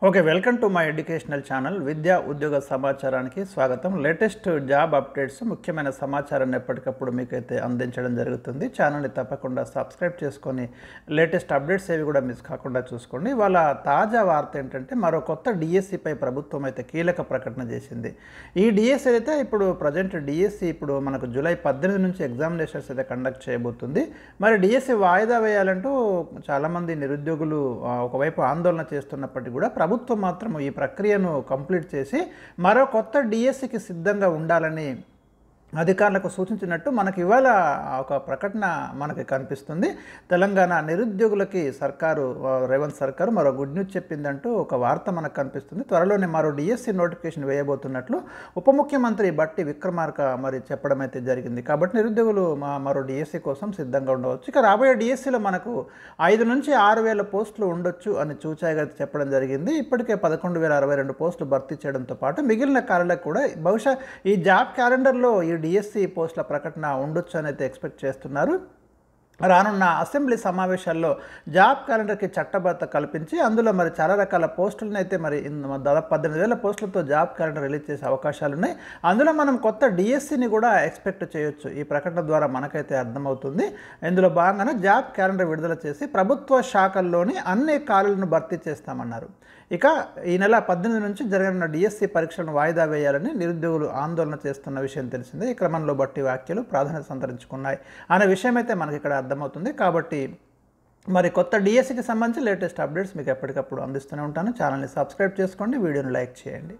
Okay, welcome to my educational channel విద్యా ఉద్యోగ సమాచారానికి స్వాగతం. లేటెస్ట్ జాబ్ అప్డేట్స్, ముఖ్యమైన సమాచారాన్ని ఎప్పటికప్పుడు మీకైతే అందించడం జరుగుతుంది. ఛానల్ని తప్పకుండా సబ్స్క్రైబ్ చేసుకొని లేటెస్ట్ అప్డేట్స్ ఏవి కూడా మిస్ కాకుండా చూసుకోండి. వాళ్ళ తాజా వార్త ఏంటంటే మరో కొత్త డిఎస్సిపై ప్రభుత్వం అయితే కీలక ప్రకటన చేసింది. ఈ డిఎస్సి అయితే ఇప్పుడు ప్రజెంట్ డిఎస్సి ఇప్పుడు మనకు జూలై 18 నుంచి ఎగ్జామినేషన్స్ అయితే కండక్ట్ చేయబోతుంది. మరి డిఎస్సి వాయిదా వేయాలంటూ చాలామంది నిరుద్యోగులు ఒకవైపు ఆందోళన చేస్తున్నప్పటికీ కూడా ప్రభుత్వం మాత్రం ఈ ప్రక్రియను కంప్లీట్ చేసి మరో కొత్త డిఎస్సికి సిద్ధంగా ఉండాలని అధికారులకు సూచించినట్టు మనకి ఇవాళ ఒక ప్రకటన మనకి కనిపిస్తుంది. తెలంగాణ నిరుద్యోగులకి రేవంత్ సర్కారు మరో గుడ్ న్యూస్ చెప్పిందంటూ ఒక వార్త మనకు కనిపిస్తుంది. త్వరలోనే మరో డిఎస్సి నోటిఫికేషన్ వేయబోతున్నట్లు ఉప ముఖ్యమంత్రి బట్టి విక్రమార్క మరి చెప్పడం అయితే జరిగింది. కాబట్టి నిరుద్యోగులు మరో డిఎస్సి కోసం సిద్ధంగా ఉండవచ్చు. ఇక రాబోయే డిఎస్సిలో మనకు 5 నుంచి 6,000 పోస్టులు ఉండొచ్చు అని చూచాయిగా చెప్పడం జరిగింది. ఇప్పటికే 11,062 పోస్టులు భర్తీ చేయడంతో పాటు మిగిలిన ఖాళీలకు కూడా బహుశా ఈ జాబ్ క్యాలెండర్లో ఈ డిఎస్సి పోస్టుల ప్రకటన ఉండొచ్చు అని అయితే ఎక్స్పెక్ట్ చేస్తున్నారు. రానున్న అసెంబ్లీ సమావేశాల్లో జాబ్ క్యాలెండర్కి చట్టబద్ధత కల్పించి అందులో మరి చాలా రకాల పోస్టులను అయితే మరి దాదాపు 18,000 పోస్టులతో జాబ్ క్యాలెండర్ రిలీజ్ చేసే అవకాశాలు ఉన్నాయి. అందులో మనం కొత్త డిఎస్సిని కూడా ఎక్స్పెక్ట్ చేయొచ్చు. ఈ ప్రకటన ద్వారా మనకైతే అర్థమవుతుంది. ఇందులో భాగంగానే జాబ్ క్యాలెండర్ విడుదల చేసి ప్రభుత్వ శాఖల్లోని అన్ని ఖాళీలను భర్తీ చేస్తామన్నారు. ఇక ఈ నెల 18 నుంచి జరగనున్న డిఎస్సి పరీక్షలను వాయిదా వేయాలని నిరుద్యోగులు ఆందోళన చేస్తున్న విషయం తెలిసిందే. ఈ క్రమంలో బట్టి వ్యాఖ్యలు ప్రాధాన్యత సంతరించుకున్నాయి అనే విషయం అయితే మనకి ఇక్కడ అర్థమవుతుంది. కాబట్టి మరి కొత్త డిఎస్సికి సంబంధించి లేటెస్ట్ అప్డేట్స్ మీకు ఎప్పటికప్పుడు అందిస్తూనే ఉంటాను. ఛానల్ని సబ్స్క్రైబ్ చేసుకోండి, వీడియోని లైక్ చేయండి.